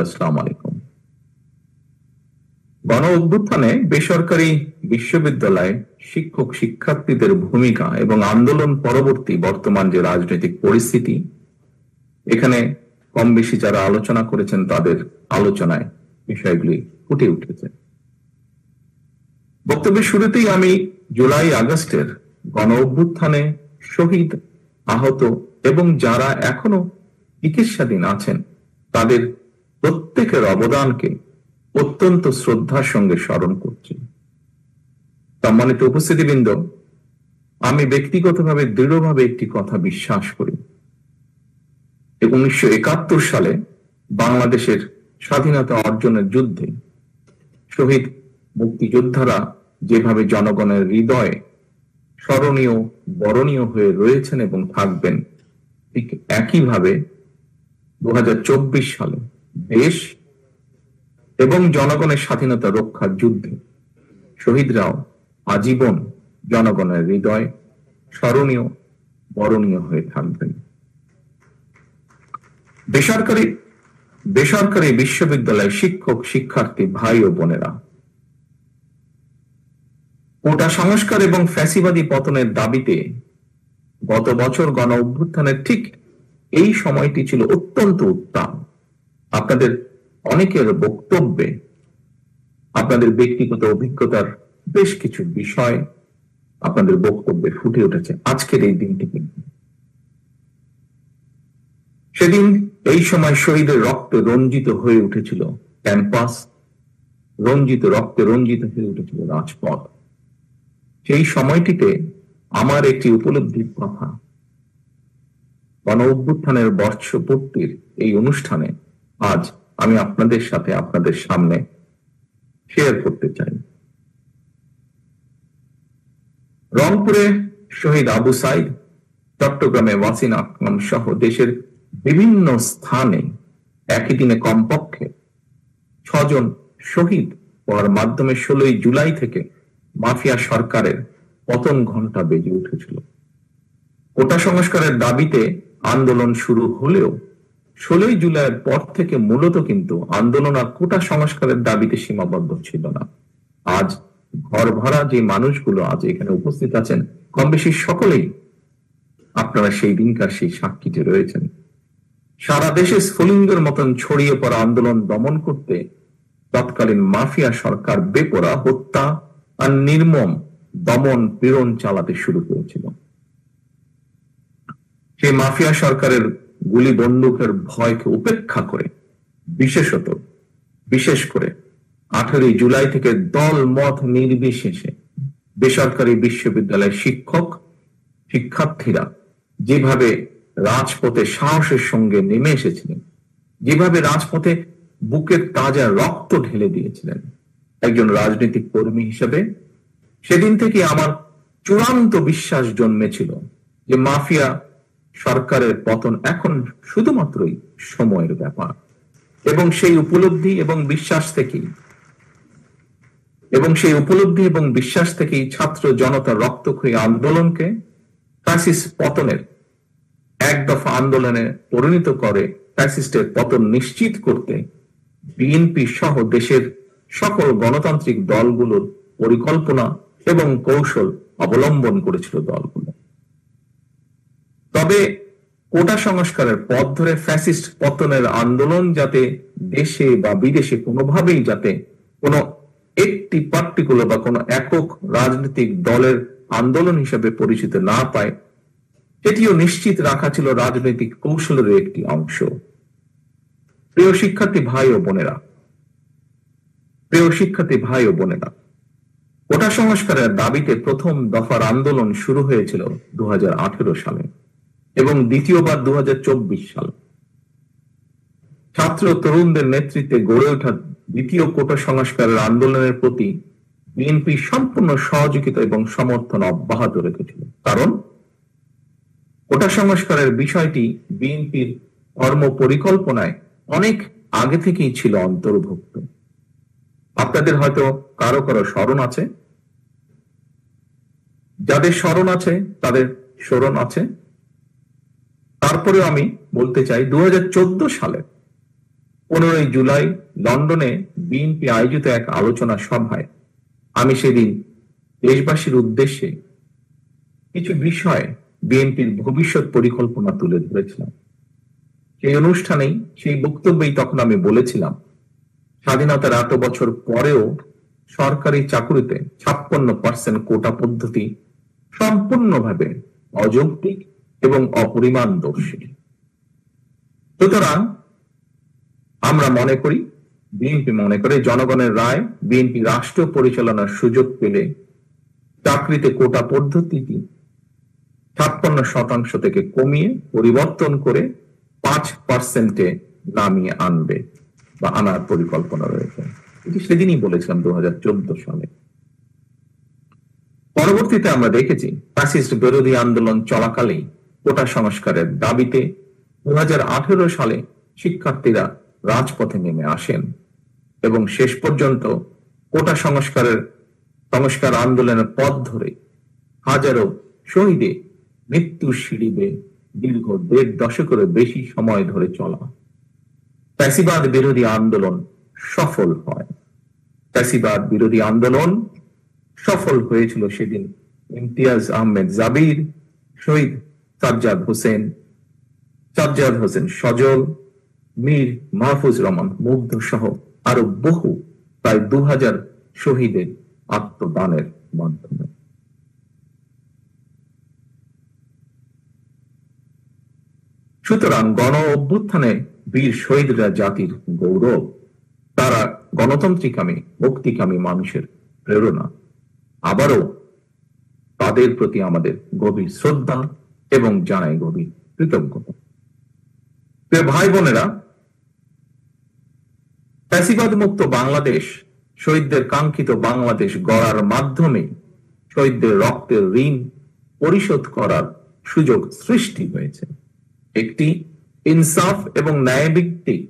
আসসালামু আলাইকুম। গণ অভ্যুত্থানে বেসরকারি বিশ্ববিদ্যালয়ে শিক্ষক শিক্ষার্থীদের ভূমিকা এবং আন্দোলন পরবর্তী বর্তমান যে রাজনৈতিক পরিস্থিতি, এখানে কম বেশি যারা আলোচনা করেছেন তাদের আলোচনায় বিষয়গুলি ফুটে উঠেছে। বক্তব্যের শুরুতেই আমি জুলাই আগস্টের গণ অভ্যুত্থানে শহীদ, আহত এবং যারা এখনো চিকিৎসাধীন আছেন তাদের প্রত্যেকের অবদানকে অত্যন্ত শ্রদ্ধার সঙ্গে স্মরণ করছি। সম্মানিত উপস্থিতিবৃন্দ, আমি ব্যক্তিগতভাবে দৃঢ়ভাবে একটি কথা বিশ্বাস করি। 1971 সালে বাংলাদেশের স্বাধীনতা অর্জনের যুদ্ধে শহীদ মুক্তিযোদ্ধারা যেভাবে জনগণের হৃদয়ে স্মরণীয়, বরণীয় হয়ে রয়েছেন এবং থাকবেন, ঠিক একইভাবে 2024 সালে দেশ এবং জনগণের স্বাধীনতা রক্ষার যুদ্ধে শহীদরাও আজীবন জনগণের হৃদয় স্মরণীয়, বরণীয় হয়ে থাকবেন। বেসরকারি বিশ্ববিদ্যালয়ের শিক্ষক শিক্ষার্থী ভাই ও বোনেরা, কোটা সংস্কার এবং ফ্যাসিবাদী পতনের দাবিতে গত বছর গণ অভ্যুত্থানের ঠিক এই সময়টি ছিল অত্যন্ত উত্তাম। আপনাদের অনেকের বক্তব্যে আপনাদের ব্যক্তিগত অভিজ্ঞতার বেশ কিছু বিষয় আপনাদের বক্তব্যে ফুটে উঠেছে আজকের এই দিনটি। সেদিন এই সময় শহীদের রক্তে রঞ্জিত হয়ে উঠেছিল ক্যাম্পাস, রক্তে রঞ্জিত হয়ে উঠেছিল রাজপথ। সেই সময়টিতে আমার একটি উপলব্ধির কথা গণ অভ্যুত্থানের বর্ষপূর্তির এই অনুষ্ঠানে আজ আমি আপনাদের সাথে, আপনাদের সামনে শেয়ার করতে চাই। রংপুরে শহীদ আবু সাইদ, চট্টগ্রামে ওয়াসিম আকরাম সহ দেশের বিভিন্ন স্থানে একই দিনে কমপক্ষে 6 জন শহীদ হওয়ার মাধ্যমে 16 জুলাই থেকে মাফিয়া সরকারের পতন ঘণ্টা বেজে উঠেছিল। কোটা সংস্কারের দাবিতে আন্দোলন শুরু হলেও 16 জুলাইয়ের পর থেকে মূলত কিন্তু আন্দোলন আর কোটা সংস্কারের দাবিতে সীমাবদ্ধ ছিল না। আজ ঘর ভরা যে মানুষগুলো আজ এখানে উপস্থিত আছেন, কম বেশি সকলেই আপনারা সেই দিনকার সেই সাক্ষীতে রয়েছেন। সারা দেশে স্ফুলিঙ্গের মতন ছড়িয়ে পড়া আন্দোলন দমন করতে তৎকালীন মাফিয়া সরকার বেপরা হত্যা আর নির্মম দমন পীড়ন চালাতে শুরু করেছিল। সেই মাফিয়া সরকারের গুলি বন্দুকের ভয়কে উপেক্ষা করে বিশেষ করে 18 জুলাই থেকে দল মত নির্বিশেষে বেসরকারি বিশ্ববিদ্যালয়ের শিক্ষক শিক্ষার্থীরা যেভাবে রাজপথে সাহসের সঙ্গে নেমে এসেছিলেন, যেভাবে রাজপথে বুকের তাজা রক্ত ঢেলে দিয়েছিলেন, একজন রাজনৈতিক কর্মী হিসেবে সেদিন থেকে আমার চূড়ান্ত বিশ্বাস জন্মেছিল যে মাফিয়া সরকারের পতন এখন শুধুমাত্রই সময়ের ব্যাপার। এবং সেই উপলব্ধি এবং বিশ্বাস থেকেই ছাত্র জনতার রক্তক্ষয়ী আন্দোলনকে ফ্যাসিস্ট পতনের এক দফা আন্দোলনে পরিণত করে ফ্যাসিস্টের পতন নিশ্চিত করতে বিএনপি সহ দেশের সকল গণতান্ত্রিক দলগুলোর পরিকল্পনা এবং কৌশল অবলম্বন করেছিল দলগুলো। তবে কোটা সংস্কারের পথ ধরে ফ্যাসিস্ট পতনের আন্দোলন যাতে দেশে বা বিদেশে কোনোভাবেই যাতে কোনো একটি পার্টিকুলার বা কোনো একক রাজনৈতিক দলের আন্দোলন হিসেবে পরিচিত না পায়, এটিও নিশ্চিত রাখা ছিল রাজনৈতিক কৌশলের একটি অংশ। প্রিয় শিক্ষার্থী ভাই ও বোনেরা, কোটা সংস্কারের দাবিতে প্রথম দফার আন্দোলন শুরু হয়েছিল 2018 সালে এবং দ্বিতীয়বার 2024 সালে। ছাত্র তরুণদের নেতৃত্বে গড়ে ওঠা দ্বিতীয় কোটা সংস্কারের আন্দোলনের প্রতি বিএনপি সম্পূর্ণ সহযোগিতা এবং সমর্থন অব্যাহত রেখেছিল, কারণ কোটা সংস্কারের বিষয়টি বিএনপির কর্ম পরিকল্পনায় অনেক আগে থেকেই ছিল অন্তর্ভুক্ত। আপনাদের হয়তো কারো স্মরণ আছে, যাদের স্মরণ আছে তাদের স্মরণ আছে। তারপরে আমি বলতে চাই 2014 সালে 15 জুলাই লন্ডনে বিএনপি আয়োজিত এক আলোচনা সভায় আমি সেদিন দেশবাসীর উদ্দেশ্যে কিছু বিষয় বিএনপির ভবিষ্যৎ পরিকল্পনা তুলে ধরেছিলাম। সেই অনুষ্ঠানেই, সেই বক্তব্যেই তখন আমি বলেছিলাম, স্বাধীনতার এত বছর পরেও সরকারি চাকুরিতে 56% কোটা পদ্ধতি সম্পূর্ণভাবে অযৌক্তিক এবং অপরিমাণদর্শী। সুতরাং আমরা মনে করি, বিএনপি মনে করে, জনগণের রায় বিএনপি রাষ্ট্র পরিচালনার সুযোগ পেলে চাকরিতে কোটা পদ্ধতিটি 56% থেকে কমিয়ে পরিবর্তন করে 5% নামিয়ে আনবে বা আনার পরিকল্পনা রয়েছে। এটি সেদিনই বলেছিলাম 2014 সালে। পরবর্তীতে আমরা দেখেছি ফ্যাসিস্ট বিরোধী আন্দোলন চলাকালেই কোটা সংস্কারের দাবিতে 2018 সালে শিক্ষার্থীরা রাজপথে নেমে আসেন এবং শেষ পর্যন্ত কোটা সংস্কার আন্দোলনের পথ ধরে হাজারো শহীদে মৃত্যু সিঁড়িবে দীর্ঘ 1.5 দশকেরও বেশি সময় ধরে চলা ফ্যাসিবাদ বিরোধী আন্দোলন সফল হয়। ফ্যাসিবাদ বিরোধী আন্দোলন সফল হয়েছিল সেদিন ইমতিয়াজ আহমেদ জাবির, শহীদ সাজ্জাদ হোসেন সজল, মীর মাহফুজ রহমান মুগ্ধ সহ আরো বহু প্রায় 2000 শহীদের আত্মদানের মাধ্যমে। সুতরাং গণ অভ্যুত্থানে বীর শহীদরা জাতির গৌরব, তারা গণতান্ত্রিকামী মুক্তিকামী মানুষের প্রেরণা। আবারও তাদের প্রতি আমাদের গভীর শ্রদ্ধা এবং জানাই গভীর কৃতজ্ঞতা। প্রিয় ভাই বোনেরা, ফ্যাসিবাদ মুক্ত বাংলাদেশ, শহীদদের কাঙ্ক্ষিত বাংলাদেশ গড়ার মাধ্যমে শহীদদের রক্তের ঋণ পরিশোধ করার সুযোগ সৃষ্টি হয়েছে। একটি ইনসাফ এবং ন্যায়ভিত্তিক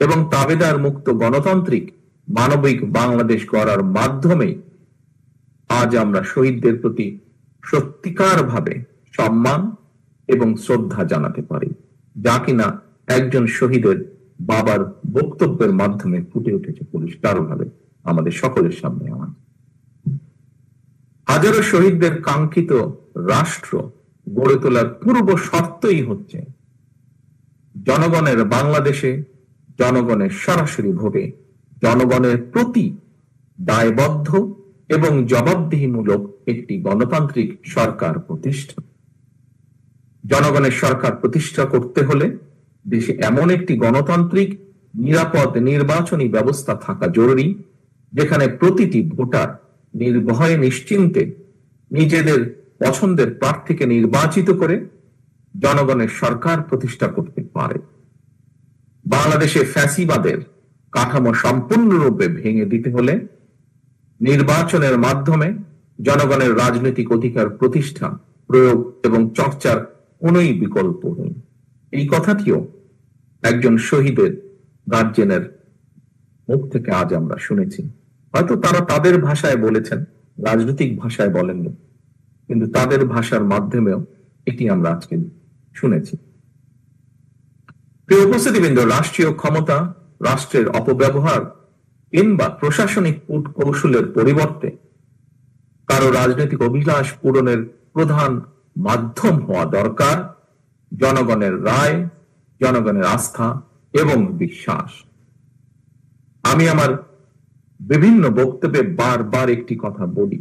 এবং তাবেদার মুক্ত গণতান্ত্রিক মানবিক বাংলাদেশ গড়ার মাধ্যমে আজ আমরা শহীদদের প্রতি সত্যিকার ভাবে সম্মান এবং শ্রদ্ধা জানাতে পারি, যা কিনা একজন শহীদের বাবার বক্তব্যের মাধ্যমে ফুটে উঠেছে পরিষ্কারভাবে আমাদের সকলের সামনে। হাজারো শহীদদের কাঙ্ক্ষিত রাষ্ট্র গড়ে তোলার পূর্ব শর্তই হচ্ছে জনগণের বাংলাদেশে জনগণের সরাসরি ভোটে জনগণের প্রতি দায়বদ্ধ এবং জবাবদিহিমূলক একটি গণতান্ত্রিক সরকার প্রতিষ্ঠা। জনগণের সরকার প্রতিষ্ঠা করতে হলে দেশে এমন একটি গণতান্ত্রিক নিরাপদ নির্বাচনী ব্যবস্থা থাকা জরুরি, যেখানে প্রতিটি ভোটার নির্ভয়ে নিশ্চিন্তে নিজেদের পছন্দের প্রার্থীকে নির্বাচিত করে জনগণের সরকার প্রতিষ্ঠা করতে পারে। বাংলাদেশে ফ্যাসিবাদের কাঠামো সম্পূর্ণরূপে ভেঙে দিতে হলে নির্বাচনের মাধ্যমে জনগণের রাজনৈতিক অধিকার প্রতিষ্ঠা, প্রয়োগ এবং চর্চার কোনই বিকল্প নেই। এই কথাটিও একজন শহীদের গার্জেনের মুখ থেকে আজ আমরা শুনেছি। হয়তো তারা তাদের ভাষায় বলেছেন, রাজনৈতিক ভাষায় বলেননি, কিন্তু তাদের ভাষার মাধ্যমেও এটি আমরা আজকে শুনেছি। প্রিয় উপস্থিতিবৃন্দ, রাষ্ট্রীয় ক্ষমতা, রাষ্ট্রের অপব্যবহার কিংবা প্রশাসনিক কৌশলের পরিবর্তে কারো রাজনৈতিক অভিলাষ পূরণের প্রধান মাধ্যম হওয়া দরকার জনগণের রায়, জনগণের আস্থা এবং বিশ্বাস। আমি আমার বিভিন্ন বক্তব্যে বারবার একটি কথা বলি,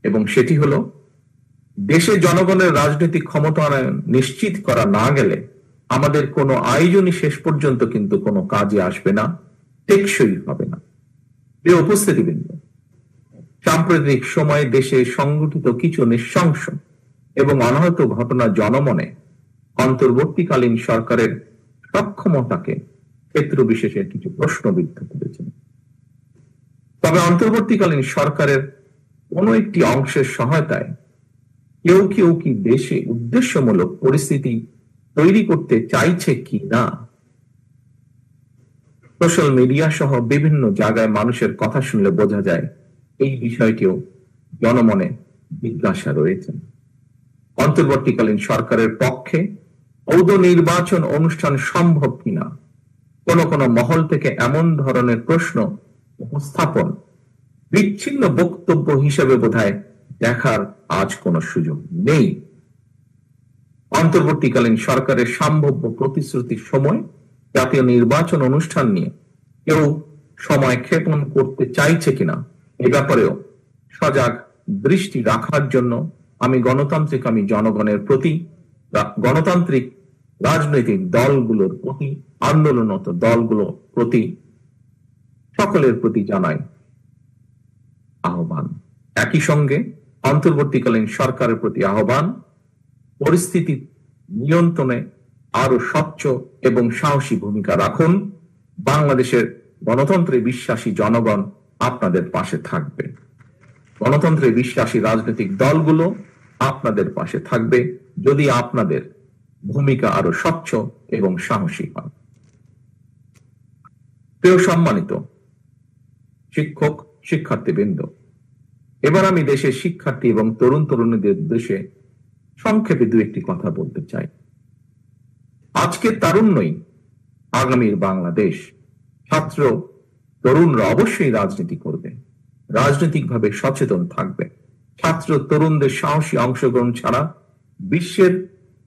এবং সেটি হলো, দেশে জনগণের রাজনৈতিক ক্ষমতায়ন নিশ্চিত করা না গেলে আমাদের কোনো আয়োজনই শেষ পর্যন্ত কিন্তু কোনো কাজে আসবে না, টেকসই হবে না। প্রিয় উপস্থিতিবৃন্দ, সাম্প্রতিক সময়ে দেশে সংঘটিত কিছু নৃশংস এবং অনাহত ঘটনা জনমনে অন্তর্বর্তীকালীন সরকারের সক্ষমতাকে ক্ষেত্র বিশেষে কিছু প্রশ্নবিদ্ধ করেছে। তবে অন্তর্বর্তীকালীন সরকারের কোন একটি অংশের সহায়তায় কেউ কেউ কি দেশে উদ্দেশ্যমূলক পরিস্থিতি তৈরি করতে চাইছে কি না, সোশ্যাল মিডিয়া সহ বিভিন্ন জায়গায় মানুষের কথা শুনলে বোঝা যায় এই বিষয়টিও জনমনে জিজ্ঞাসা রয়েছে। অন্তর্বর্তীকালীন সরকারের পক্ষে ঔদ নির্বাচন অনুষ্ঠান সম্ভব কিনা কোন কোন মহল থেকে এমন ধরনের প্রশ্ন উপস্থাপন বিচ্ছিন্ন বক্তব্য হিসেবে বোধহয় দেখার আজ কোনো সুযোগ নেই। অন্তর্বর্তীকালীন সরকারের সম্ভাব্য প্রতিশ্রুতির সময় জাতীয় নির্বাচন অনুষ্ঠান নিয়ে কেউ সময় ক্ষেপণ করতে চাইছে কিনা এ ব্যাপারেও সজাগ দৃষ্টি রাখার জন্য আমি জনগণের প্রতি, গণতান্ত্রিক রাজনৈতিক দলগুলোর প্রতি, আন্দোলনরত দলগুলোর প্রতি, সকলের প্রতি জানাই আহ্বান। একই সঙ্গে অন্তর্বর্তীকালীন সরকারের প্রতি আহ্বান, পরিস্থিতি নিয়ন্ত্রণে আরো স্বচ্ছ এবং সাহসী ভূমিকা রাখুন। বাংলাদেশের গণতন্ত্রে বিশ্বাসী জনগণ আপনাদের পাশে থাকবে, গণতন্ত্রে বিশ্বাসী রাজনৈতিক দলগুলো আপনাদের পাশে থাকবে যদি আপনাদের ভূমিকা আরো স্বচ্ছ এবং সাহসী হয়। প্রিয় সম্মানিত শিক্ষক শিক্ষার্থীবৃন্দ, এবার আমি দেশের শিক্ষার্থী এবং তরুণ তরুণীদের উদ্দেশ্যে সংক্ষেপে দু একটি কথা বলতে চাই। আজকের তারুণ্যই আগামীর বাংলাদেশ। ছাত্র তরুণরা অবশ্যই রাজনীতি করবে, রাজনৈতিকভাবে সচেতন থাকবে। ছাত্র তরুণদের সাহসী অংশগ্রহণ ছাড়া বিশ্বের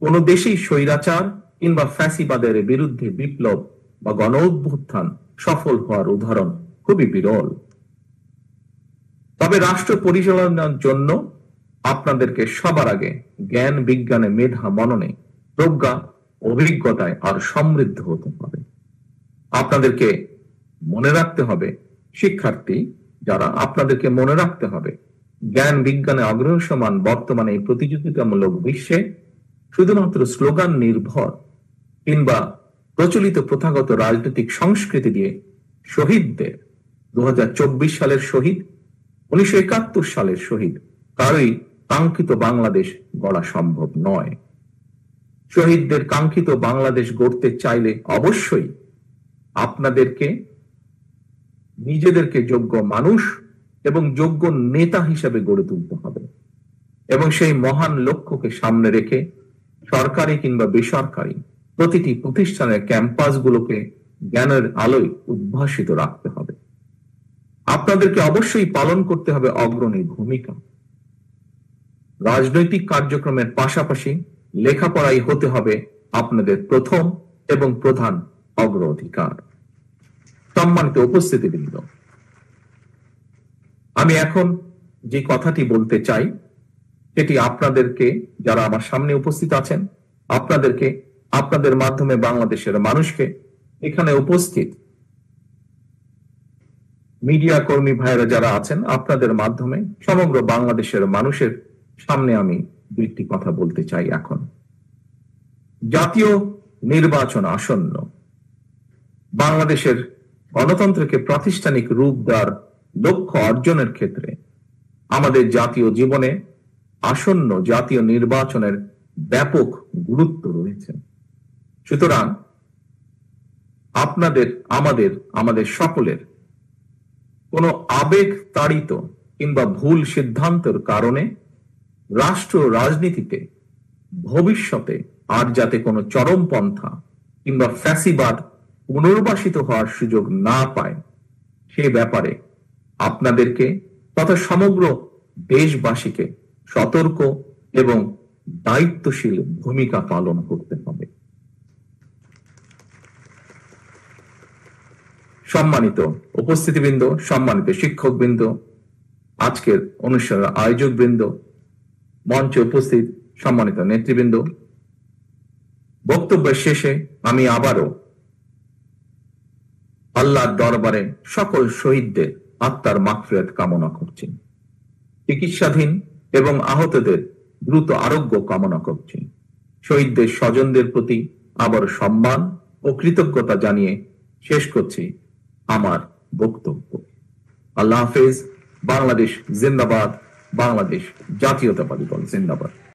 কোন দেশেই স্বৈরাচার কিংবা ফ্যাসিবাদের বিরুদ্ধে বিপ্লব বা গণ অভ্যুত্থান সফল হওয়ার উদাহরণ খুবই বিরল। তবে রাষ্ট্র পরিচালনার জন্য আপনাদেরকে সবার আগে জ্ঞান বিজ্ঞানে, মেধা মননে, প্রজ্ঞা অভিজ্ঞতায় আর সমৃদ্ধ হতে হবে। আপনাদেরকে মনে রাখতে হবে, শিক্ষার্থী যারা, আপনাদেরকে মনে রাখতে হবে জ্ঞান বিজ্ঞানে অগ্রসমান বর্তমানে এই প্রতিযোগিতামূলক বিশ্বে শুধুমাত্র স্লোগান নির্ভর কিংবা প্রচলিত প্রথাগত রাজনৈতিক সংস্কৃতি দিয়ে শহীদদের 2024 সালের শহীদ, 1971 সালের শহীদ কারোই কাঙ্ক্ষিত বাংলাদেশ গড়া সম্ভব নয়। শহীদদের কাঙ্ক্ষিত বাংলাদেশ গড়তে চাইলে অবশ্যই আপনাদেরকে নিজেদেরকে যোগ্য মানুষ এবং যোগ্য নেতা হিসেবে গড়ে তুলতে হবে এবং সেই মহান লক্ষ্যকে সামনে রেখে সরকারি কিংবা বেসরকারি প্রতিটি প্রতিষ্ঠানের ক্যাম্পাসগুলোকে জ্ঞানের আলোয় উদ্ভাসিত রাখতে হবে। আপনাদেরকে অবশ্যই পালন করতে হবে অগ্রণী ভূমিকা। রাজনৈতিক কার্যক্রমের পাশাপাশি লেখাপড়াই হতে হবে আপনাদের প্রথম এবং প্রধান অগ্রাধিকার। সম্মানিত উপস্থিতিবৃন্দ, আমি এখন যে কথাটি বলতে চাই সেটি আপনাদেরকে, যারা আমার সামনে উপস্থিত আছেন, আপনাদেরকে, আপনাদের মাধ্যমে বাংলাদেশের মানুষকে, এখানে উপস্থিত মিডিয়া কর্মী ভাইরা যারা আছেন, আপনাদের মাধ্যমে সমগ্র বাংলাদেশের মানুষের সামনে আমি দুইটি কথা বলতে চাই। এখন জাতীয় নির্বাচন আসন্ন। বাংলাদেশের গণতন্ত্রকে প্রাতিষ্ঠানিক রূপ দেওয়ার লক্ষ্য অর্জনের ক্ষেত্রে আমাদের জাতীয় জীবনে আসন্ন জাতীয় নির্বাচনের ব্যাপক গুরুত্ব রয়েছে। সুতরাং আপনাদের, আমাদের সকলের কোনো আবেগ তাড়িত কিংবা ভুল সিদ্ধান্তের কারণে রাষ্ট্র রাজনীতিতে ভবিষ্যতে আর যাতে কোনো চরমপন্থা কিংবা ফ্যাসিবাদ পুনর্বাসিত হওয়ার সুযোগ না পায় সে ব্যাপারে আপনাদেরকে তথা সমগ্র দেশবাসীকে সতর্ক এবং দায়িত্বশীল ভূমিকা পালন করতে হবে। সম্মানিত উপস্থিতিবৃন্দ, সম্মানিত শিক্ষকবৃন্দ, আজকের অনুষ্ঠানের আয়োজকবৃন্দ, মঞ্চে উপস্থিত সম্মানিত নেতৃবৃন্দ, বক্তব্যের শেষে আমি আবারও আল্লাহর দরবারে সকল শহীদদের আত্মার মাগফিরাত কামনা করছি, চিকিৎসাধীন এবং আহতদের দ্রুত আরোগ্য কামনা করছি। শহীদদের স্বজনদের প্রতি আবার সম্মান ও কৃতজ্ঞতা জানিয়ে শেষ করছি আমার বক্তব্য। আল্লাহ হাফেজ। বাংলাদেশ জিন্দাবাদ। বাংলাদেশ জাতীয়তাবাদী দল জিন্দাবাদ।